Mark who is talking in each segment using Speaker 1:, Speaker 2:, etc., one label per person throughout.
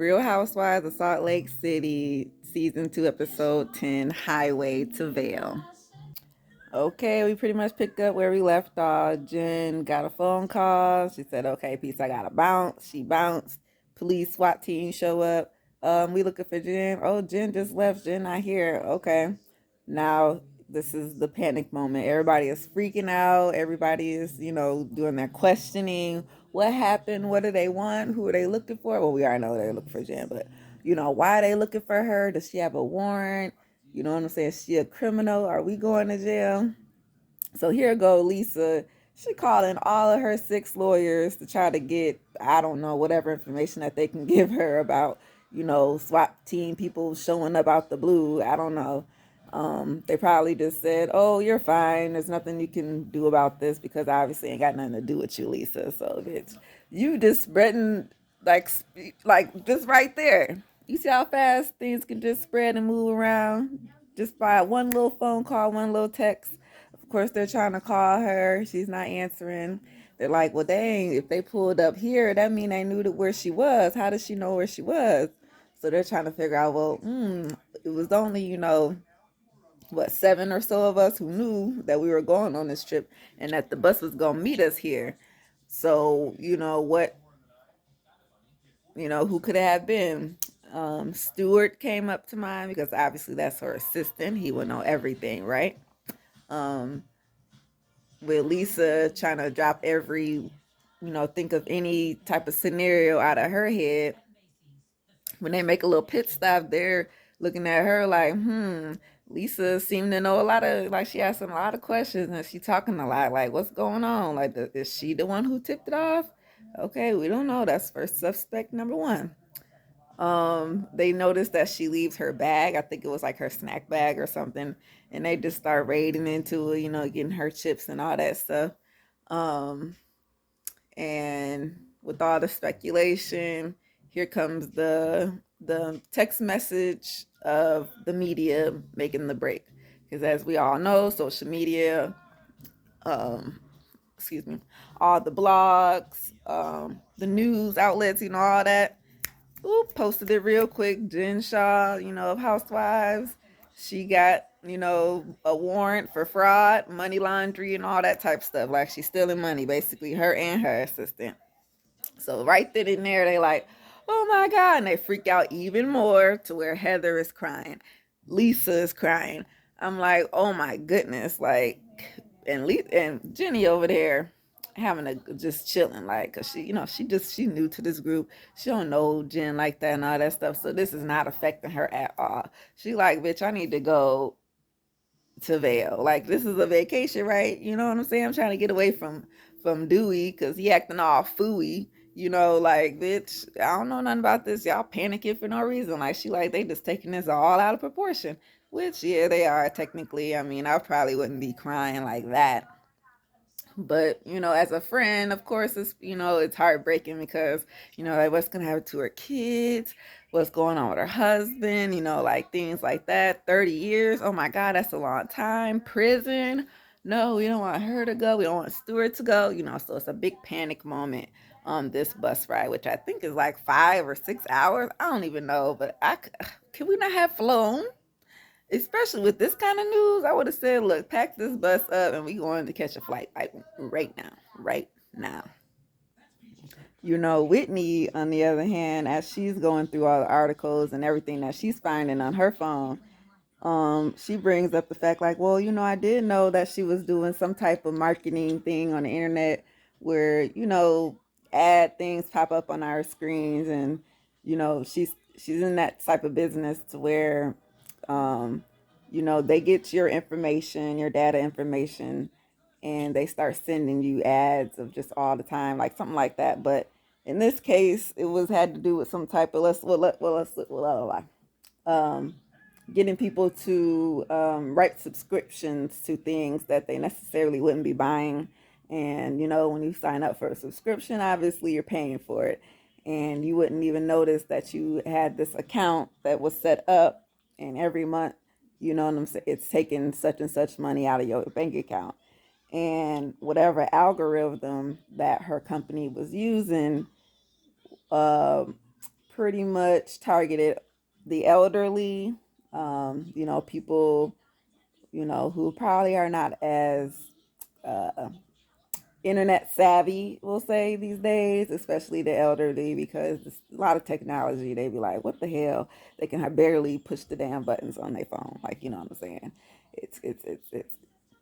Speaker 1: Real Housewives of Salt Lake City, Season 2, Episode 10, Highway to Vail. Okay, we pretty much picked up where we left off. Jen got a phone call. She said, okay, peace, I gotta bounce. She bounced. Police SWAT team show up. We looking for Jen. Oh, Jen just left. Jen not here. Okay. Now this is the panic moment. Everybody is freaking out. Everybody is, doing their questioning. What happened? What do they want? Who are they looking for? Well, we already know they're looking for Jen, but why are they looking for her? Does she have a warrant? You know what I'm saying? Is she a criminal? Are we going to jail? So here go Lisa. She calling all of her 6 lawyers to try to get, I don't know, whatever information that they can give her about, SWAT team people showing up out the blue. I don't know. They probably just said, "Oh, you're fine. There's nothing you can do about this because obviously ain't got nothing to do with you, Lisa." So, bitch, you just spreading like just right there. You see how fast things can just spread and move around just by one little phone call, one little text. Of course, they're trying to call her. She's not answering. They're like, "Well, dang, if they pulled up here, that mean they knew where she was. How does she know where she was?" So they're trying to figure out, well, it was only, what, 7 or so of us who knew that we were going on this trip and that the bus was going to meet us here. So, who could it have been? Stewart came up to mind because obviously that's her assistant. He would know everything, right? Um, with Lisa trying to drop think of any type of scenario out of her head. When they make a little pit stop, they're looking at her like, Lisa seemed to know a lot of, like, she asking a lot of questions and she talking a lot, like, what's going on? Like, is she the one who tipped it off? Okay, we don't know. That's first suspect number one. They noticed that she leaves her bag. I think it was like her snack bag or something, and they just start raiding into it, getting her chips and all that stuff. Um, and with all the speculation, here comes the text message of the media making the break. Because as we all know, social media, um, excuse me, all the blogs, the news outlets, all that. Ooh, posted it real quick. Jen Shaw, of Housewives. She got, a warrant for fraud, money laundering, and all that type stuff. Like she's stealing money, basically, her and her assistant. So right then and there, they like, oh my God. And they freak out even more to where Heather is crying. Lisa is crying. I'm like, oh my goodness. Like, and Jenny over there having a just chilling, like, cause she, she new to this group. She don't know Jen like that and all that stuff. So this is not affecting her at all. She like, bitch, I need to go to Vail. Like this is a vacation, right? You know what I'm saying? I'm trying to get away from Dewey because he acting all fooey. Like, bitch, I don't know nothing about this. Y'all panicking for no reason. Like she like they just taking this all out of proportion. Which yeah, they are technically. I mean, I probably wouldn't be crying like that. But as a friend, of course, it's heartbreaking because like what's gonna happen to her kids, what's going on with her husband, like things like that. 30 years, oh my God, that's a long time. Prison, no, we don't want her to go. We don't want Stewart to go. So it's a big panic moment on this bus ride, which I think is like 5 or 6 hours. I don't even know, but can we not have flown? Especially with this kind of news, I would have said, look, pack this bus up and we going to catch a flight like right now, right now. Whitney, on the other hand, as she's going through all the articles and everything that she's finding on her phone, she brings up the fact like, well, I did know that she was doing some type of marketing thing on the internet where, ad things pop up on our screens and, she's in that type of business to where um, they get your information, your data information, and they start sending you ads of just all the time, like something like that. But in this case, it was had to do with some type of um, getting people to write subscriptions to things that they necessarily wouldn't be buying. And when you sign up for a subscription, obviously you're paying for it, and you wouldn't even notice that you had this account that was set up, and every month, what I'm saying, it's taking such and such money out of your bank account. And whatever algorithm that her company was using, uh, pretty much targeted the elderly, people, who probably are not as uh, internet savvy, we'll say these days, especially the elderly, because there's a lot of technology. They be like, what the hell? They can barely push the damn buttons on their phone. Like, you know what I'm saying? It's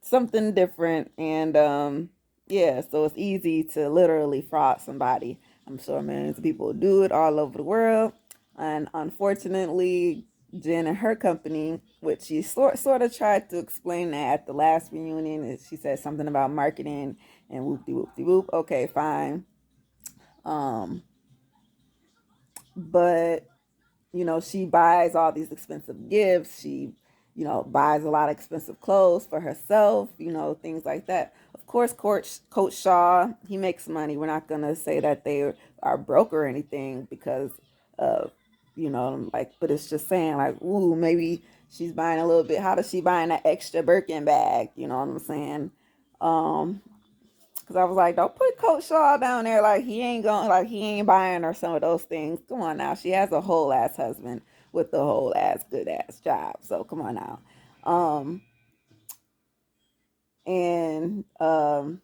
Speaker 1: something different. And yeah, so it's easy to literally fraud somebody. I'm sure millions of people do it all over the world. And unfortunately, Jen and her company, which she sort of tried to explain that at the last reunion, she said something about marketing and whoop de whoop de whoop. Okay, fine. Um, but she buys all these expensive gifts. She, buys a lot of expensive clothes for herself, things like that. Of course, Coach Shaw, he makes money. We're not going to say that they are broke or anything because of, but it's just saying like, ooh, maybe she's buying a little bit. How does she buying that extra Birkin bag? You know what I'm saying? Um, Cause I was like, don't put Coach Shaw down there like he ain't buying her some of those things. Come on now. She has a whole ass husband with the whole ass good ass job. So come on now. Um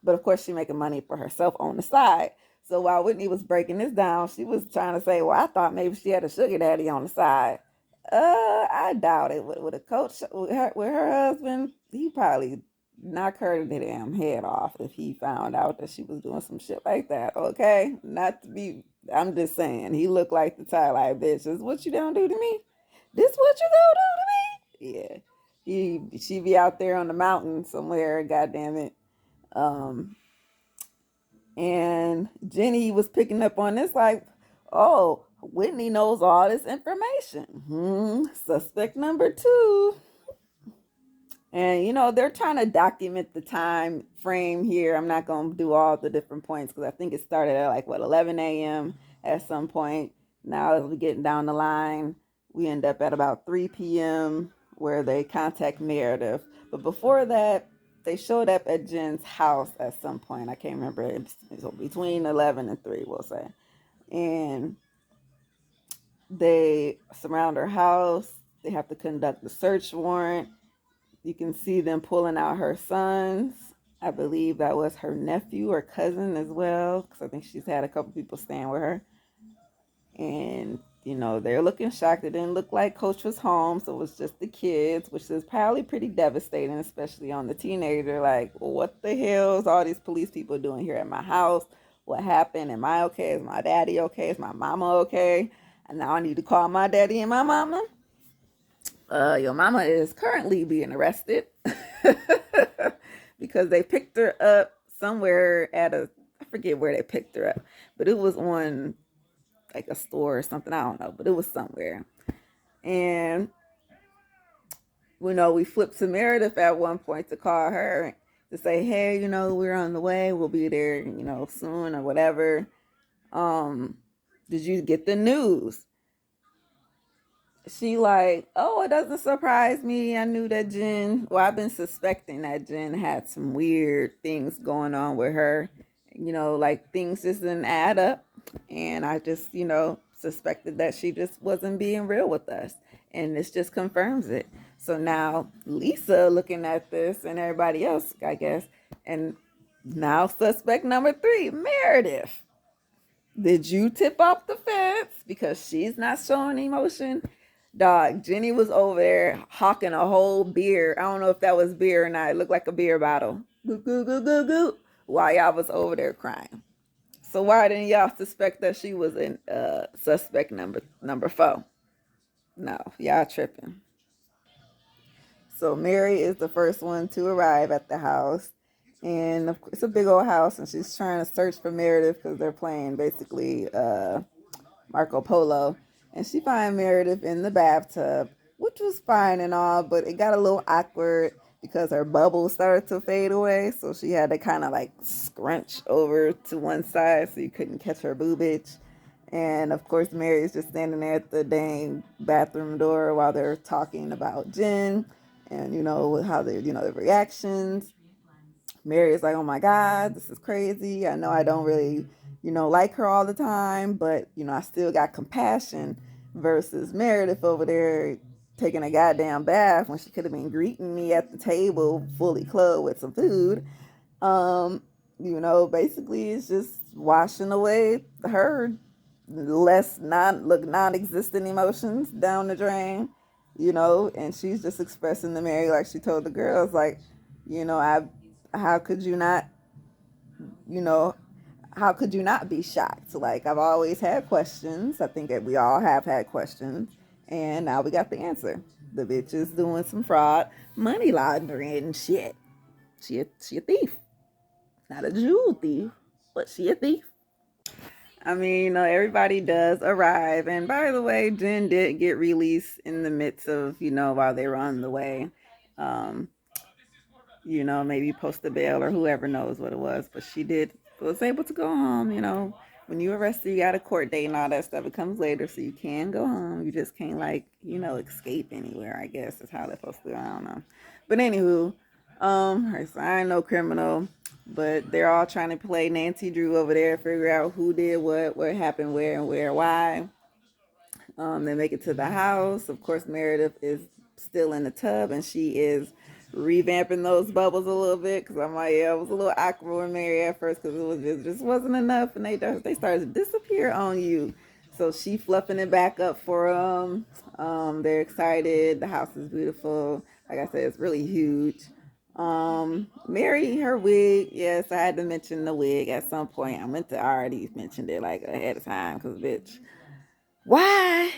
Speaker 1: but of course she making money for herself on the side. So while Whitney was breaking this down, she was trying to say, well, I thought maybe she had a sugar daddy on the side. I doubt it. With a coach with her husband, he probably knock her the damn head off if he found out that she was doing some shit like that. Okay, not to be. I'm just saying, he looked like the type like, bitch, this what you gonna do to me? This what you gonna do to me? Yeah, she be out there on the mountain somewhere. God damn it. Um, and Jenny was picking up on this like, oh, Whitney knows all this information. Suspect number two. And they're trying to document the time frame here. I'm not going to do all the different points because I think it started at like 11 a.m. at some point. Now as we getting down the line, we end up at about 3 p.m. where they contact Meredith. But before that, they showed up at Jen's house at some point. I can't remember. It's between 11 and 3, we'll say. And they surround her house. They have to conduct the search warrant. You can see them pulling out her sons. I believe that was her nephew or cousin as well, because I think she's had a couple people staying with her. And, they're looking shocked. It didn't look like Coach was home, so it was just the kids, which is probably pretty devastating, especially on the teenager. Like, well, what the hell is all these police people doing here at my house? What happened? Am I okay? Is my daddy okay? Is my mama okay? And now I need to call my daddy and my mama. Your mama is currently being arrested because they picked her up somewhere I forget where they picked her up, but it was on like a store or something. I don't know, but it was somewhere. And, we flipped to Meredith at one point to call her to say, hey, we're on the way. We'll be there, soon or whatever. Did you get the news? She like, oh, it doesn't surprise me. I knew that I've been suspecting that Jen had some weird things going on with her. Like things just didn't add up. And I just, suspected that she just wasn't being real with us. And this just confirms it. So now Lisa looking at this and everybody else, I guess. And now suspect number 3, Meredith. Did you tip off the fence? Because she's not showing emotion. Dog, Jenny was over there hawking a whole beer. I don't know if that was beer or not. It looked like a beer bottle. Goo, goo, goo, goo, goo. While y'all was over there crying. So why didn't y'all suspect that she was in suspect number 4? No, y'all tripping. So Mary is the first one to arrive at the house. And it's a big old house, and she's trying to search for Meredith because they're playing basically Marco Polo. And she finds Meredith in the bathtub, which was fine and all, but it got a little awkward because her bubble started to fade away. So she had to kind of like scrunch over to one side so you couldn't catch her boobage. And of course, Mary's just standing there at the dang bathroom door while they're talking about Jen and, how they, the reactions. Mary is like, oh my God, this is crazy. I know I don't really, like her all the time, but, I still got compassion versus Meredith over there taking a goddamn bath when she could have been greeting me at the table fully clothed with some food. Um, basically it's just washing away her less non-existent emotions down the drain, and she's just expressing to Mary, like she told the girls, like, I how could you not, you know, how could you not be shocked? Like, I've always had questions. I think that we all have had questions. And now we got the answer. The bitch is doing some fraud, money laundering and shit. She a thief. Not a jewel thief, but she a thief. I mean, everybody does arrive. And by the way, Jen did get released in the midst of, while they were on the way. Um, maybe post the bail or whoever knows what it was. But she was able to go home. When you arrested, you got a court date and all that stuff. It comes later, so you can go home. You just can't, like, escape anywhere, I guess is how they're supposed to do. I don't know. But anywho, her son, no criminal. But they're all trying to play Nancy Drew over there, figure out who did what happened, where, and where, why. They make it to the house. Of course, Meredith is still in the tub, and she is revamping those bubbles a little bit. Because I'm like, yeah, it was a little awkward with Mary at first because it just wasn't enough, and they started to disappear on you. So she fluffing it back up for them. They're excited. The house is beautiful. Like I said, it's really huge. Mary, her wig. Yes, I had to mention the wig at some point. I meant to already mention it like ahead of time because, bitch, why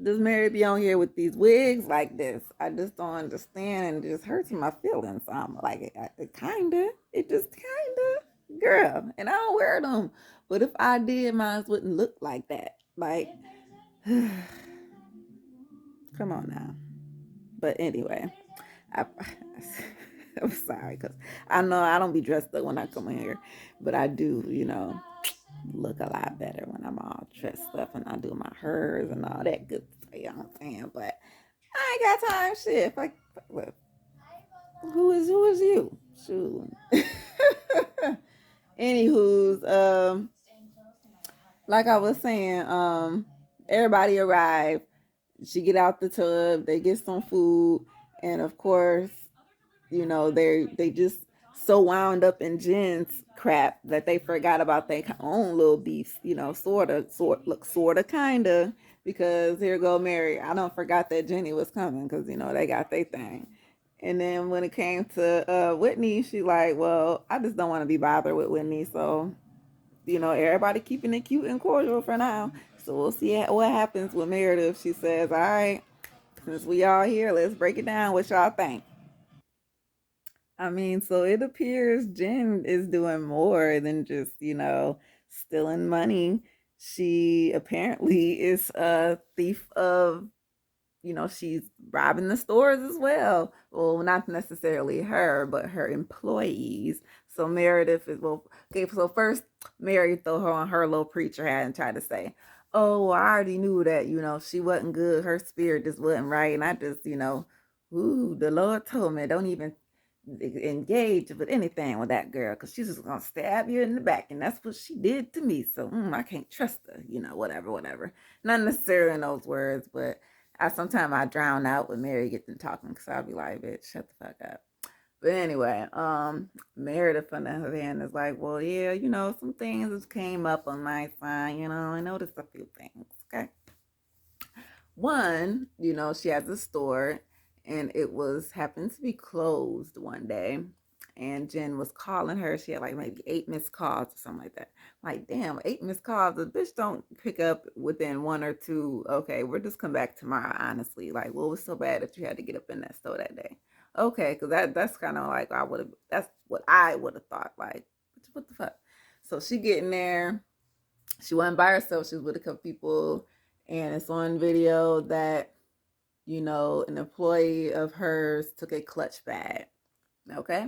Speaker 1: does Mary be on here with these wigs like this? I just don't understand, and it just hurts my feelings. I'm like, it just kinda, girl. And I don't wear them, but if I did, mine wouldn't look like that. Like, come on now. But anyway, I, I'm sorry because I know I don't be dressed up when I come in here, but I do, look a lot better when I'm all dressed up and I do my hers and all that good stuff. You know what I'm saying? But I ain't got time. Shit. Like, look, who is you? Shoot. Anywho's, like I was saying, everybody arrived. She get out the tub. They get some food, and of course, they just so wound up in Jen's crap that they forgot about their own little beefs, sorta, kinda, because here go Mary. I don't forgot that Jenny was coming because they got their thing. And then when it came to Whitney, she like, well, I just don't want to be bothered with Whitney, so everybody keeping it cute and cordial for now. So we'll see what happens with Meredith. She says, all right, since we all here, let's break it down. What y'all think? I mean, so it appears Jen is doing more than just, stealing money. She apparently is a thief of, she's robbing the stores as well. Well, not necessarily her, but her employees. So Meredith is, well, okay, so first Mary throw her on her little preacher hat and try to say, oh, well, I already knew that, she wasn't good. Her spirit just wasn't right. And I just, ooh, the Lord told me, don't even engage with anything with that girl because she's just gonna stab you in the back, and that's what she did to me. So I can't trust her, whatever. Not necessarily in those words, but sometimes I drown out when Mary gets to talking because I'll be like, bitch, shut the fuck up. But anyway, Meredith on the other hand is like, well, yeah, some things just came up on my side, I noticed a few things. Okay. One, she has a store and it was happened to be closed one day. And Jen was calling her. She had like maybe 8 missed calls or something like that. Like, damn, 8 missed calls. The bitch don't pick up within one or two. Okay, we'll just come back tomorrow, honestly. Like, what was so bad that you had to get up in that store that day? Okay, because that's kind of like that's what I would have thought. Like, what the fuck? So she getting there. She wasn't by herself. She was with a couple people. And it's on video that, an employee of hers took a clutch bag. Okay.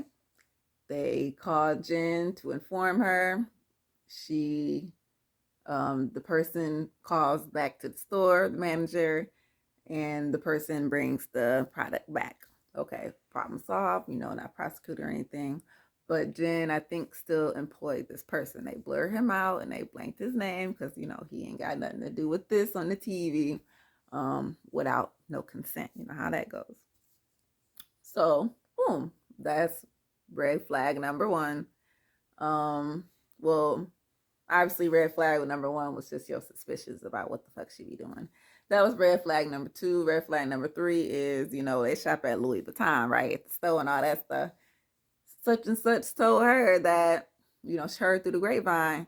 Speaker 1: They called Jen to inform her. The person calls back to the store, the manager, and the person brings the product back. Okay, problem solved, not prosecuted or anything. But Jen, I think, still employed this person. They blur him out and they blanked his name because, he ain't got nothing to do with this on the TV without no consent. You know how that goes. So, boom, that's red flag number one. Well, obviously red flag number one was just your suspicions about what the fuck she be doing. That was red flag number two. Red flag number three is, they shop at Louis Vuitton, right? At the store and all that stuff. Such and such told her that, she heard through the grapevine,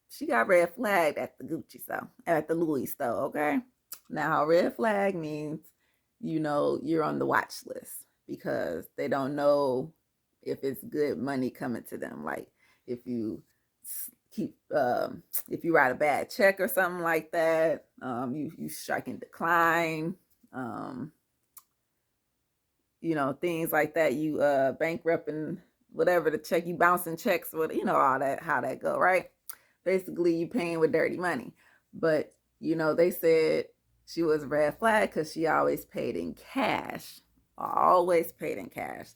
Speaker 1: she got red flagged at the Gucci store, at the Louis store, okay? Now, red flag means, you're on the watch list because they don't know if it's good money coming to them. Like if you if you write a bad check or something like that, you striking decline, things like that. You bankrupting whatever the check, you bouncing checks with, all that, how that go, right? Basically, you paying with dirty money. But, they said she was a red flag because she always paid in cash. Always paid in cash.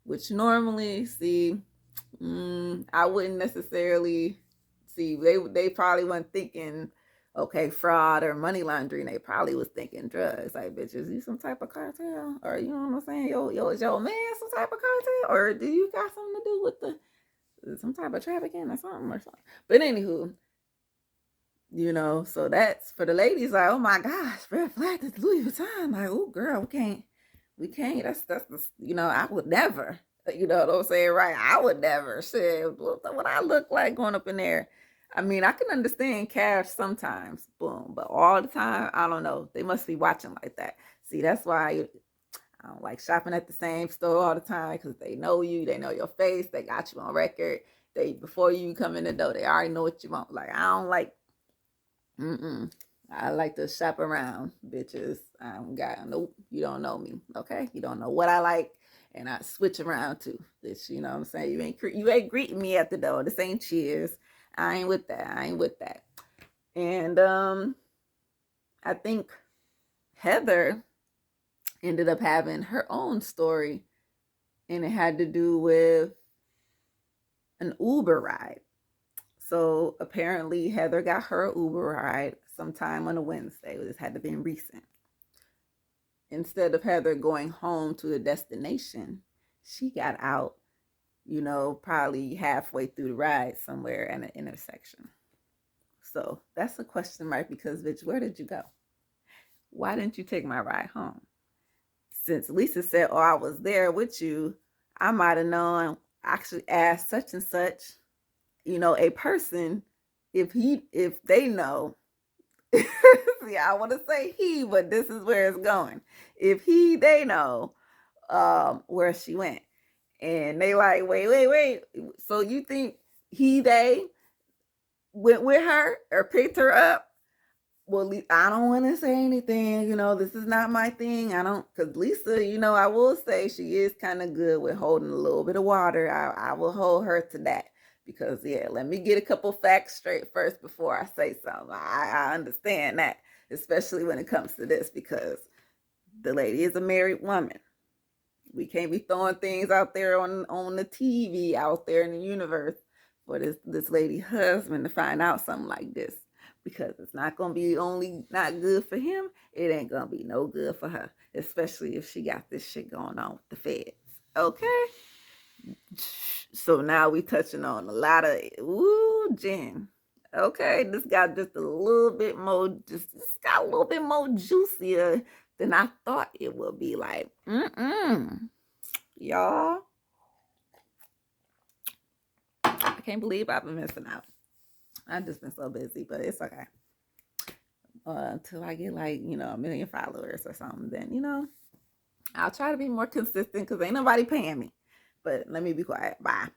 Speaker 1: Which normally, I wouldn't necessarily see. They probably weren't thinking, okay, fraud or money laundering. They probably was thinking drugs. Like, bitches, you some type of cartel? Or, you know what I'm saying? Is your man some type of cartel? Or do you got something to do with some type of trafficking or something? But anywho, so that's for the ladies. Like, oh my gosh, red flag, this Louis Vuitton. Like, oh girl, we can't. That's I would never. You know what I'm saying, right? I would never. Shit, what I look like going up in there. I mean, I can understand cash sometimes, boom, but all the time, I don't know. They must be watching like that. See, that's why I don't like shopping at the same store all the time because they know you, they know your face, they got you on record. Before you come in the door, they already know what you want. Like, I don't like. I like to shop around, bitches. I don't got, nope, you don't know me, okay? You don't know what I like, and I switch around too. Bitch, you know what I'm saying? You ain't greeting me at the door. This ain't cheers. I ain't with that. And I think Heather ended up having her own story, and it had to do with an Uber ride. So apparently Heather got her Uber ride sometime on a Wednesday. This had to be recent. Instead of Heather going home to the destination, she got out, probably halfway through the ride somewhere at an intersection. So that's a question mark because, bitch, where did you go? Why didn't you take my ride home? Since Lisa said, oh, I was there with you, I might have known, actually asked such and such, a person, if they know, see, I want to say he, but this is where it's going. If they know where she went. And they like, wait. So you think they went with her or picked her up? Well, I don't want to say anything. This is not my thing. Because Lisa, I will say she is kind of good with holding a little bit of water. I will hold her to that. Because, let me get a couple facts straight first before I say something. I understand that, especially when it comes to this, because the lady is a married woman. We can't be throwing things out there on the TV, out there in the universe for this lady's husband to find out something like this. Because it's not going to be only not good for him, it ain't going to be no good for her. Especially if she got this shit going on with the feds. Okay? So now we touching on a lot of, Jen. Okay, this got just a little bit more, this got a little bit more juicier than I thought it would be. Like, y'all. I can't believe I've been missing out. I've just been so busy, but it's okay. Until I get like, 1 million followers or something, then, I'll try to be more consistent because ain't nobody paying me. But let me be quiet. Bye.